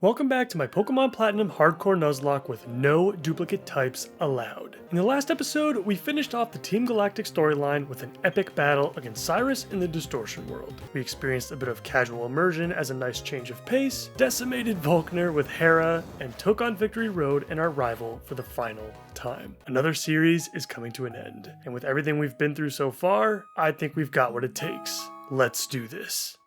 Welcome back to my Pokémon Platinum Hardcore Nuzlocke with no duplicate types allowed. In the last episode, we finished off the Team Galactic storyline with an epic battle against Cyrus in the Distortion World. We experienced a bit of casual immersion as a nice change of pace, decimated Volkner with Hera, and took on Victory Road and our rival for the final time. Another series is coming to an end, and with everything we've been through so far, I think we've got what it takes. Let's do this.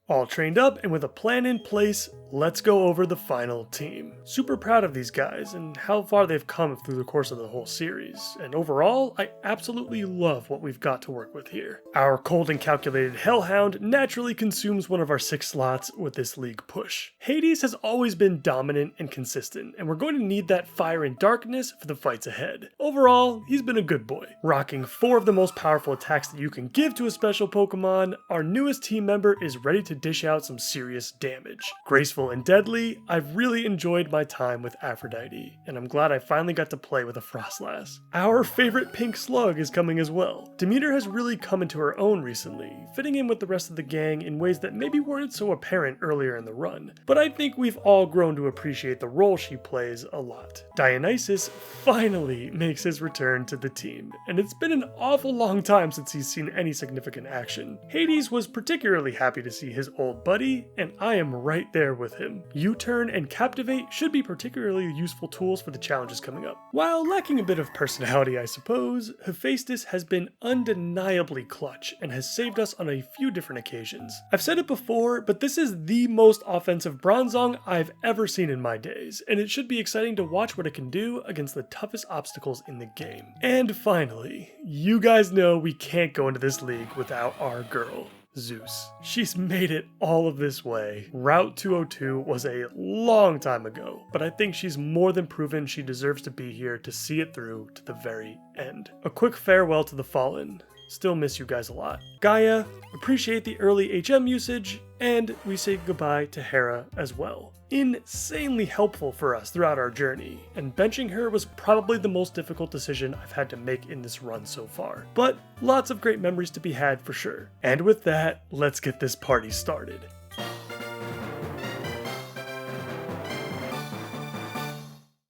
All trained up and with a plan in place, let's go over the final team. Super proud of these guys and how far they've come through the course of the whole series, and overall, I absolutely love what we've got to work with here. Our cold and calculated Hellhound naturally consumes one of our 6 slots with this league push. Hades has always been dominant and consistent, and we're going to need that fire and darkness for the fights ahead. Overall, he's been a good boy. Rocking 4 of the most powerful attacks that you can give to a special Pokemon, our newest team member is ready to dish out some serious damage. Graceful and deadly, I've really enjoyed my time with Aphrodite, and I'm glad I finally got to play with a Frostlass. Our favorite pink slug is coming as well. Demeter has really come into her own recently, fitting in with the rest of the gang in ways that maybe weren't so apparent earlier in the run, but I think we've all grown to appreciate the role she plays a lot. Dionysus finally makes his return to the team, and it's been an awful long time since he's seen any significant action. Hades was particularly happy to see his old buddy, and I am right there with him. U-turn and Captivate should be particularly useful tools for the challenges coming up. While lacking a bit of personality, I suppose, Hephaestus has been undeniably clutch and has saved us on a few different occasions. I've said it before, but this is the most offensive Bronzong I've ever seen in my days, and it should be exciting to watch what it can do against the toughest obstacles in the game. And finally, you guys know we can't go into this league without our girl, Zeus. She's made it all of this way. Route 202 was a long time ago, but I think she's more than proven she deserves to be here to see it through to the very end. A quick farewell to the Fallen. Still miss you guys a lot. Gaia, appreciate the early HM usage, and we say goodbye to Hera as well. Insanely helpful for us throughout our journey, and benching her was probably the most difficult decision I've had to make in this run so far. But lots of great memories to be had for sure. And with that, let's get this party started.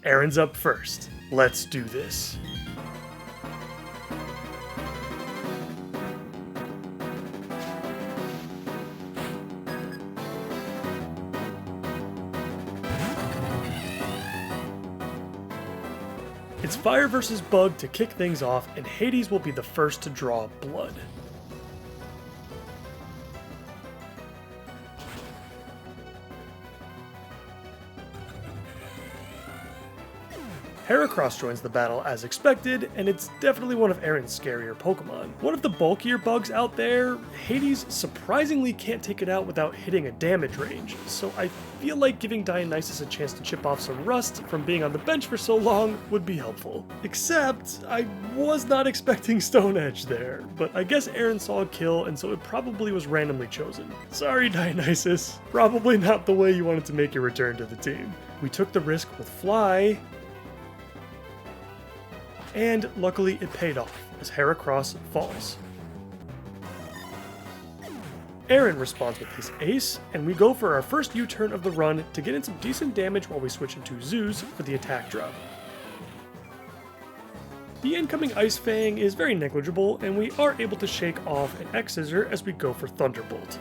Aaron's up first. Let's do this. It's fire versus bug to kick things off, and Hades will be the first to draw blood. Heracross joins the battle as expected, and it's definitely one of Aaron's scarier Pokemon. One of the bulkier bugs out there, Hades surprisingly can't take it out without hitting a damage range, so I feel like giving Dionysus a chance to chip off some rust from being on the bench for so long would be helpful. Except, I was not expecting Stone Edge there, but I guess Aaron saw a kill, and so it probably was randomly chosen. Sorry Dionysus, probably not the way you wanted to make your return to the team. We took the risk with Fly, and luckily it paid off, as Heracross falls. Aaron responds with his ace, and we go for our first U-turn of the run to get in some decent damage while we switch into Zeus for the attack drop. The incoming Ice Fang is very negligible, and we are able to shake off an X-Scissor as we go for Thunderbolt.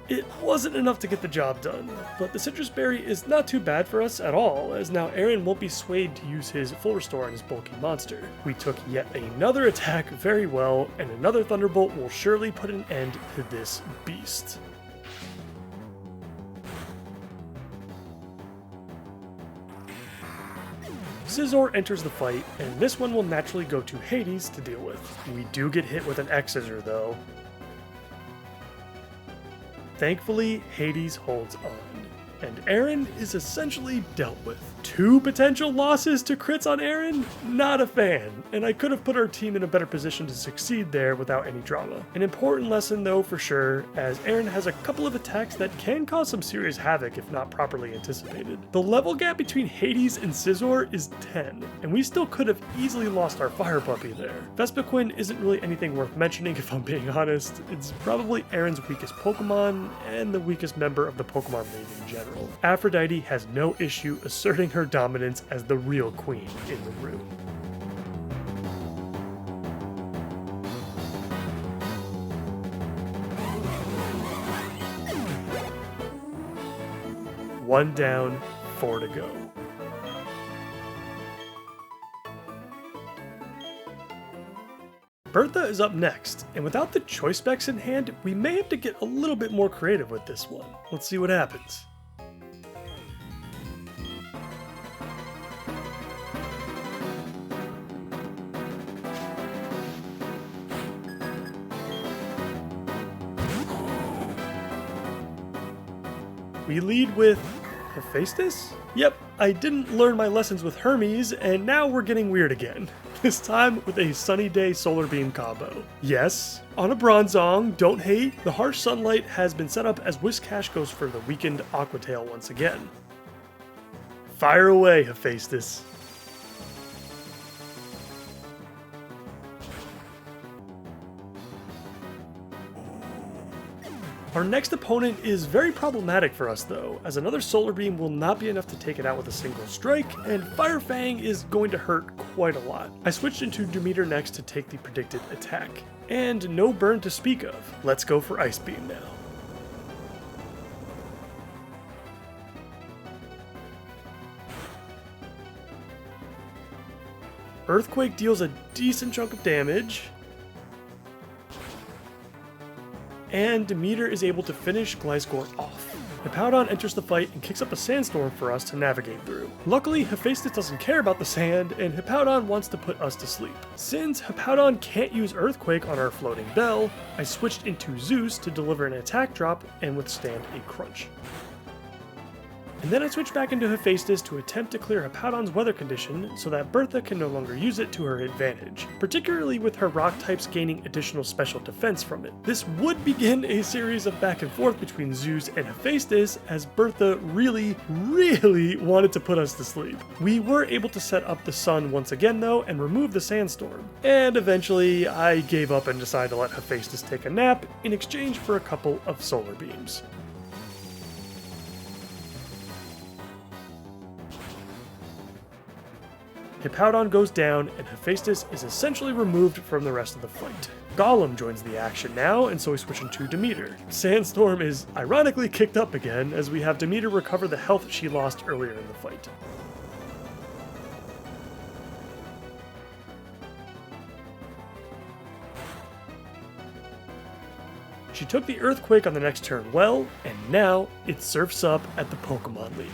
It wasn't enough to get the job done, but the Citrus Berry is not too bad for us at all, as now Aaron won't be swayed to use his full restore on his bulky monster. We took yet another attack very well, and another Thunderbolt will surely put an end to this beast. Scizor enters the fight, and this one will naturally go to Hades to deal with. We do get hit with an X-Scissor though. Thankfully, Hades holds on, and Aaron is essentially dealt with. 2 potential losses to crits on Aaron? Not a fan, and I could have put our team in a better position to succeed there without any drama. An important lesson though for sure, as Aaron has a couple of attacks that can cause some serious havoc if not properly anticipated. The level gap between Hades and Scizor is 10, and we still could have easily lost our fire puppy there. Vespiquen isn't really anything worth mentioning if I'm being honest. It's probably Aaron's weakest Pokemon, and the weakest member of the Pokemon League in general. Aphrodite has no issue asserting her dominance as the real queen in the room. One down, 4 to go. Bertha is up next, and without the choice specs in hand, we may have to get a little bit more creative with this one. Let's see what happens. We lead with Hephaestus? Yep, I didn't learn my lessons with Hermes, and now we're getting weird again. This time with a Sunny Day Solar Beam combo. Yes, on a Bronzong, don't hate, the harsh sunlight has been set up as Whiscash goes for the weakened Aquatail once again. Fire away, Hephaestus. Our next opponent is very problematic for us though, as another Solar Beam will not be enough to take it out with a single strike, and Fire Fang is going to hurt quite a lot. I switched into Demeter next to take the predicted attack. And no burn to speak of. Let's go for Ice Beam now. Earthquake deals a decent chunk of damage, and Demeter is able to finish Gliscor off. Hippowdon enters the fight and kicks up a sandstorm for us to navigate through. Luckily, Hephaestus doesn't care about the sand, and Hippowdon wants to put us to sleep. Since Hippowdon can't use Earthquake on our floating bell, I switched into Zeus to deliver an attack drop and withstand a crunch. And then I switch back into Hephaestus to attempt to clear Hippowdon's weather condition so that Bertha can no longer use it to her advantage, particularly with her rock types gaining additional special defense from it. This would begin a series of back and forth between Zeus and Hephaestus as Bertha really wanted to put us to sleep. We were able to set up the sun once again though and remove the sandstorm. And eventually I gave up and decided to let Hephaestus take a nap in exchange for a couple of solar beams. Hippowdon goes down, and Hephaestus is essentially removed from the rest of the fight. Golem joins the action now, and so we switch into Demeter. Sandstorm is ironically kicked up again, as we have Demeter recover the health she lost earlier in the fight. She took the Earthquake on the next turn well, and now it surfs up at the Pokémon League.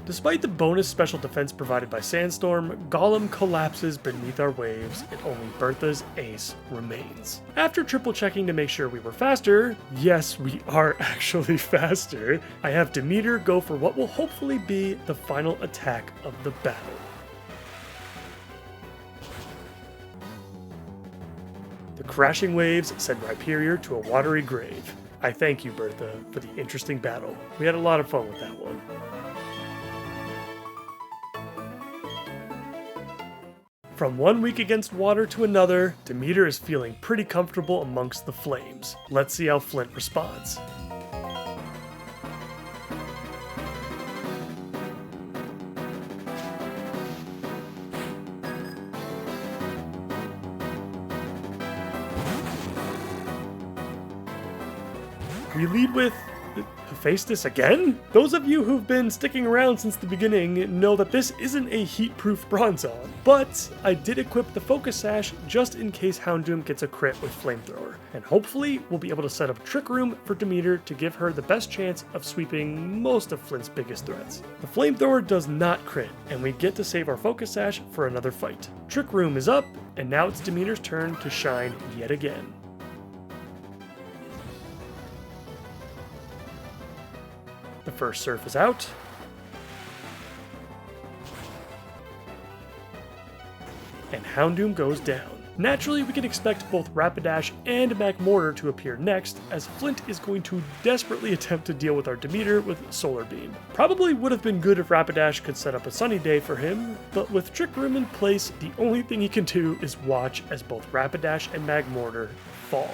Despite the bonus special defense provided by Sandstorm, Golem collapses beneath our waves and only Bertha's ace remains. After triple checking to make sure we were faster, yes, we are actually faster, I have Demeter go for what will hopefully be the final attack of the battle. The crashing waves send Rhyperior to a watery grave. I thank you, Bertha, for the interesting battle. We had a lot of fun with that one. From one week against water to another, Demeter is feeling pretty comfortable amongst the flames. Let's see how Flint responds. We lead with Hephaestus again? Those of you who've been sticking around since the beginning know that this isn't a heat-proof Bronzong, but I did equip the Focus Sash just in case Houndoom gets a crit with Flamethrower, and hopefully we'll be able to set up Trick Room for Demeter to give her the best chance of sweeping most of Flint's biggest threats. The Flamethrower does not crit, and we get to save our Focus Sash for another fight. Trick Room is up, and now it's Demeter's turn to shine yet again. The first surf is out. And Houndoom goes down. Naturally, we can expect both Rapidash and Magmortar to appear next, as Flint is going to desperately attempt to deal with our Demeter with Solar Beam. Probably would have been good if Rapidash could set up a sunny day for him, but with Trick Room in place, the only thing he can do is watch as both Rapidash and Magmortar fall.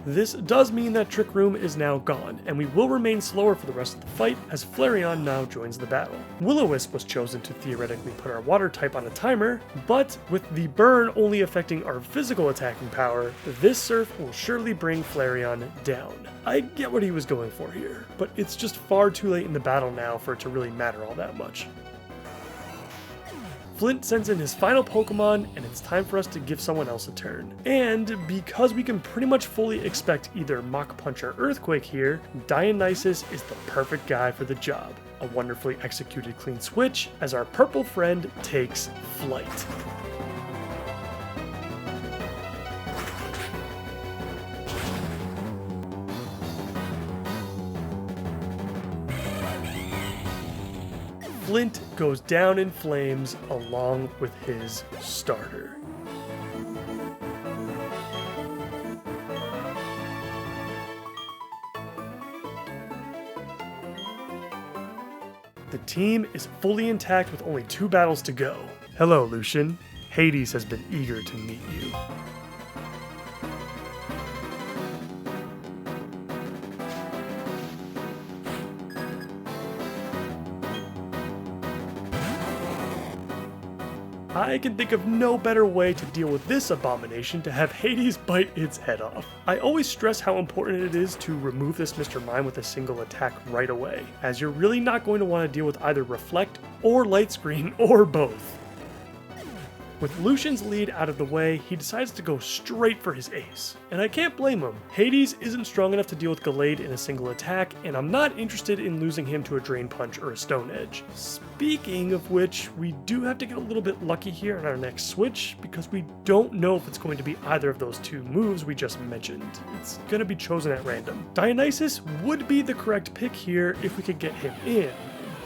This does mean that Trick Room is now gone, and we will remain slower for the rest of the fight as Flareon now joins the battle. Will-O-Wisp was chosen to theoretically put our water type on a timer, but with the burn only affecting our physical attacking power, this surf will surely bring Flareon down. I get what he was going for here, but it's just far too late in the battle now for it to really matter all that much. Flint sends in his final Pokemon, and it's time for us to give someone else a turn. And because we can pretty much fully expect either Mach Punch or Earthquake here, Dionysus is the perfect guy for the job. A wonderfully executed clean switch as our purple friend takes flight. Flint goes down in flames along with his starter. The team is fully intact with only 2 battles to go. Hello, Lucian. Hades has been eager to meet you. I can think of no better way to deal with this abomination to have Hades bite its head off. I always stress how important it is to remove this Mr. Mime with a single attack right away, as you're really not going to want to deal with either Reflect or Light Screen or both. With Lucian's lead out of the way, he decides to go straight for his ace. And I can't blame him. Hades isn't strong enough to deal with Gallade in a single attack, and I'm not interested in losing him to a Drain Punch or a Stone Edge. Speaking of which, we do have to get a little bit lucky here on our next switch, because we don't know if it's going to be either of those 2 moves we just mentioned. It's going to be chosen at random. Dionysus would be the correct pick here if we could get him in.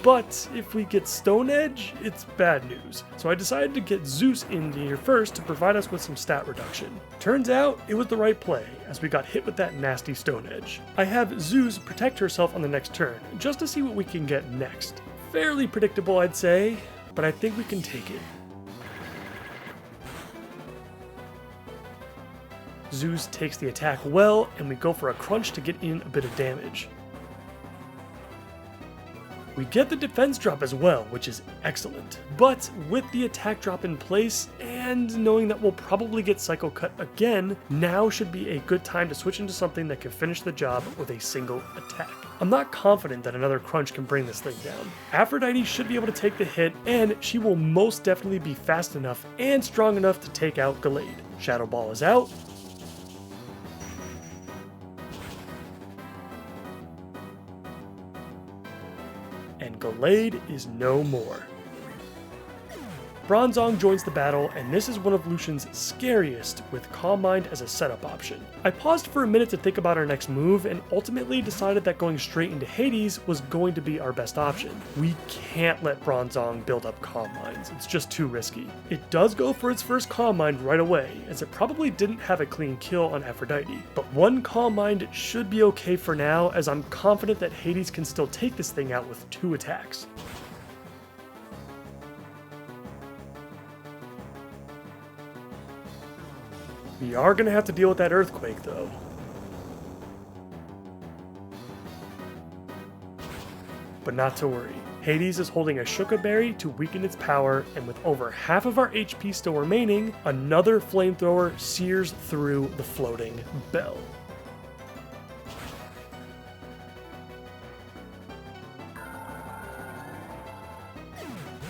But if we get Stone Edge, it's bad news. So I decided to get Zeus in here first to provide us with some stat reduction. Turns out it was the right play, as we got hit with that nasty Stone Edge. I have Zeus protect herself on the next turn, just to see what we can get next. Fairly predictable, I'd say, but I think we can take it. Zeus takes the attack well, and we go for a crunch to get in a bit of damage. We get the defense drop as well, which is excellent. But with the attack drop in place, and knowing that we'll probably get Psycho Cut again, now should be a good time to switch into something that can finish the job with a single attack. I'm not confident that another crunch can bring this thing down. Aphrodite should be able to take the hit, and she will most definitely be fast enough and strong enough to take out Gallade. Shadow Ball is out. And Gallade is no more. Bronzong joins the battle, and this is one of Lucian's scariest, with Calm Mind as a setup option. I paused for a minute to think about our next move, and ultimately decided that going straight into Hades was going to be our best option. We can't let Bronzong build up Calm Minds, it's just too risky. It does go for its first Calm Mind right away, as it probably didn't have a clean kill on Aphrodite. But one Calm Mind should be okay for now, as I'm confident that Hades can still take this thing out with 2 attacks. We are going to have to deal with that Earthquake, though. But not to worry. Hades is holding a Shuka Berry to weaken its power, and with over half of our HP still remaining, another Flamethrower sears through the floating bell.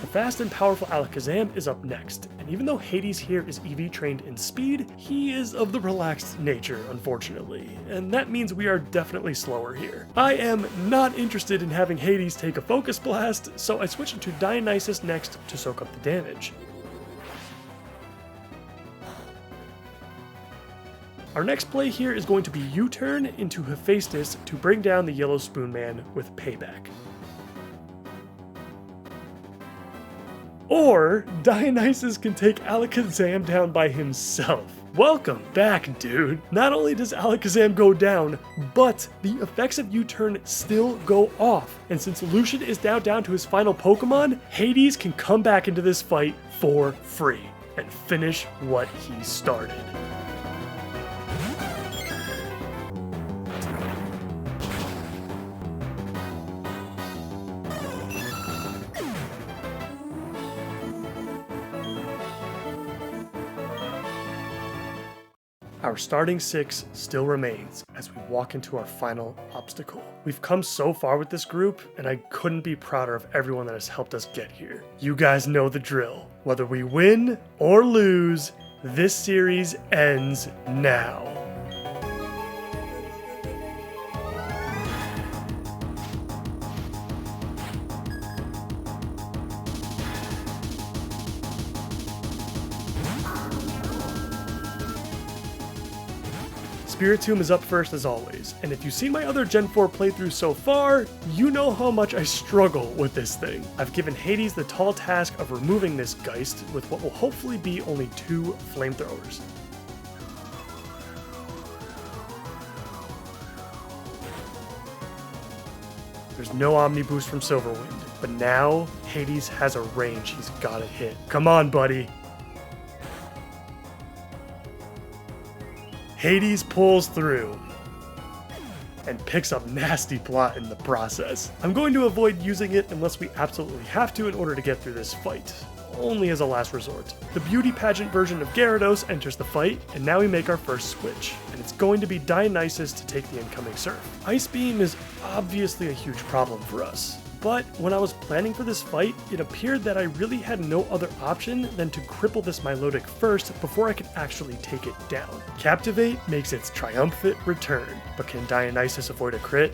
The fast and powerful Alakazam is up next, and even though Hades here is EV trained in speed, he is of the relaxed nature, unfortunately, and that means we are definitely slower here. I am not interested in having Hades take a Focus Blast, so I switch into Dionysus next to soak up the damage. Our next play here is going to be U-turn into Hephaestus to bring down the Yellow Spoon Man with payback. Or Dionysus can take Alakazam down by himself. Welcome back, dude. Not only does Alakazam go down, but the effects of U-turn still go off. And since Lucian is now down to his final Pokemon, Hades can come back into this fight for free and finish what he started. Our starting 6 still remains as we walk into our final obstacle. We've come so far with this group, and I couldn't be prouder of everyone that has helped us get here. You guys know the drill. Whether we win or lose, this series ends now. Spiritomb is up first as always, and if you've seen my other Gen 4 playthroughs so far, you know how much I struggle with this thing. I've given Hades the tall task of removing this Geist with what will hopefully be only 2 flamethrowers. There's no Omni Boost from Silverwind, but now Hades has a range he's gotta hit. Come on, buddy. Hades pulls through and picks up nasty plot in the process. I'm going to avoid using it unless we absolutely have to in order to get through this fight, only as a last resort. The beauty pageant version of Gyarados enters the fight, and now we make our first switch, and it's going to be Dionysus to take the incoming Surf. Ice Beam is obviously a huge problem for us. But when I was planning for this fight, it appeared that I really had no other option than to cripple this Milotic first before I could actually take it down. Captivate makes its triumphant return, but can Dionysus avoid a crit?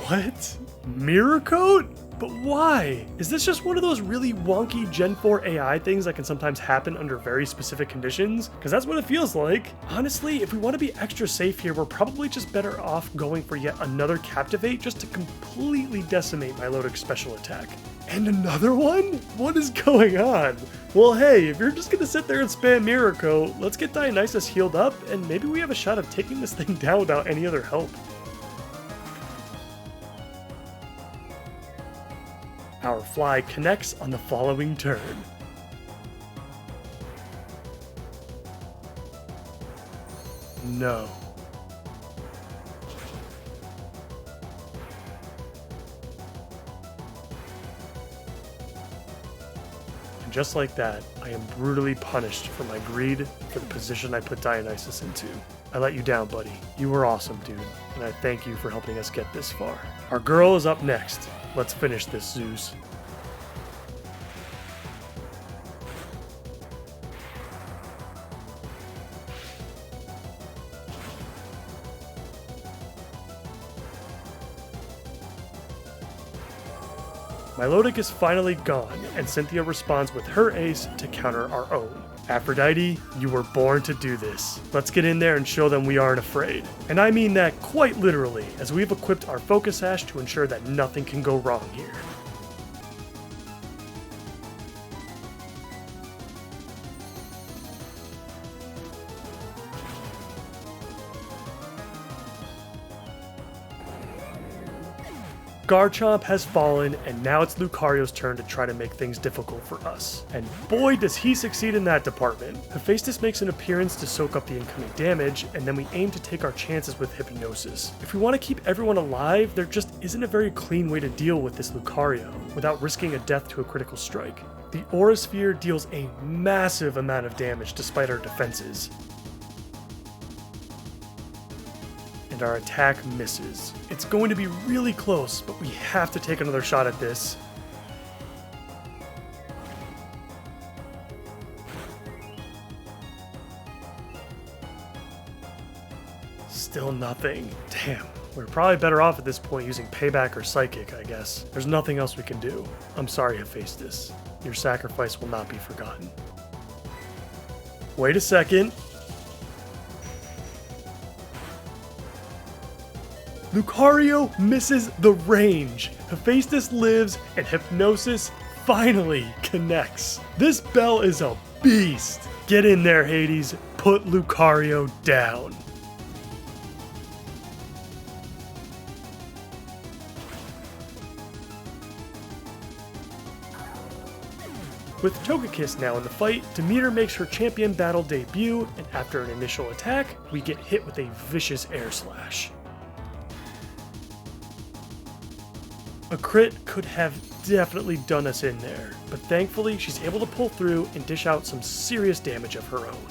What? Mirror Coat? But why? Is this just one of those really wonky Gen 4 AI things that can sometimes happen under very specific conditions? Because that's what it feels like. Honestly, if we want to be extra safe here, we're probably just better off going for yet another Captivate just to completely decimate Milotic's special attack. And another one? What is going on? Well, hey, if you're just gonna sit there and spam Mirror Coat, let's get Dionysus healed up, and maybe we have a shot of taking this thing down without any other help. Our fly connects on the following turn. No. And just like that, I am brutally punished for my greed for the position I put Dionysus into. I let you down, buddy. You were awesome, dude, and I thank you for helping us get this far. Our girl is up next. Let's finish this, Zeus. Milotic is finally gone, and Cynthia responds with her ace to counter our own. Aphrodite, you were born to do this. Let's get in there and show them we aren't afraid. And I mean that quite literally, as we've equipped our Focus Sash to ensure that nothing can go wrong here. Garchomp has fallen, and now it's Lucario's turn to try to make things difficult for us. And boy does he succeed in that department. Hephaestus makes an appearance to soak up the incoming damage, and then we aim to take our chances with Hypnosis. If we want to keep everyone alive, there just isn't a very clean way to deal with this Lucario, without risking a death to a critical strike. The Aura Sphere deals a massive amount of damage despite our defenses. And our attack misses. It's going to be really close, but we have to take another shot at this. Still nothing. Damn. We're probably better off at this point using Payback or Psychic, I guess. There's nothing else we can do. I'm sorry, Hephaestus. Your sacrifice will not be forgotten. Wait a second. Lucario misses the range. Hephaestus lives and Hypnosis finally connects. This bell is a beast. Get in there, Hades. Put Lucario down. With Togekiss now in the fight, Demeter makes her champion battle debut, and after an initial attack, we get hit with a vicious air slash. A crit could have definitely done us in there, but thankfully she's able to pull through and dish out some serious damage of her own.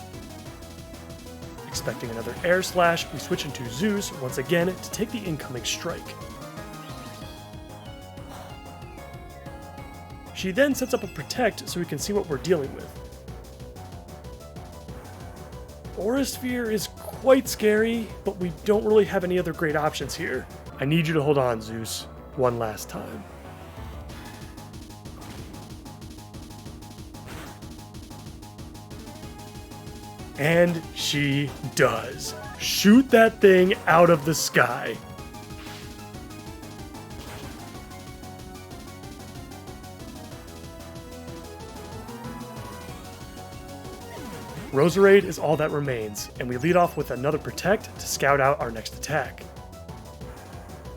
Expecting another air slash, we switch into Zeus once again to take the incoming strike. She then sets up a Protect so we can see what we're dealing with. Aura Sphere is quite scary, but we don't really have any other great options here. I need you to hold on, Zeus, one last time. And she does. Shoot that thing out of the sky. Roserade is all that remains, and we lead off with another Protect to scout out our next attack.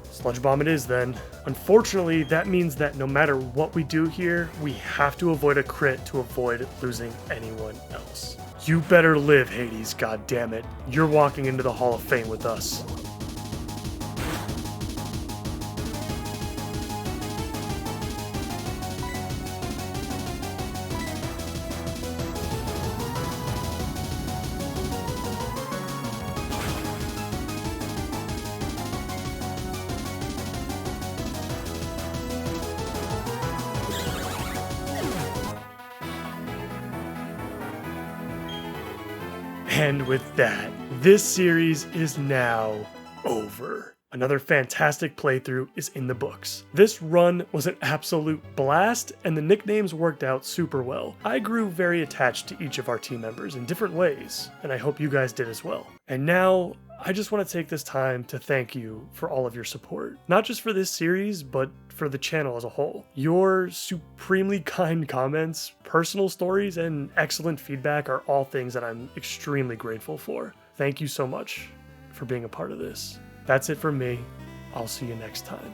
Sludge Bomb it is then. Unfortunately, that means that no matter what we do here, we have to avoid a crit to avoid losing anyone else. You better live, Hades, goddammit. You're walking into the Hall of Fame with us. And with that, this series is now over. Another fantastic playthrough is in the books. This run was an absolute blast, and the nicknames worked out super well. I grew very attached to each of our team members in different ways, and I hope you guys did as well. And now, I just want to take this time to thank you for all of your support. Not just for this series, but for the channel as a whole. Your supremely kind comments, personal stories, and excellent feedback are all things that I'm extremely grateful for. Thank you so much for being a part of this. That's it from me. I'll see you next time.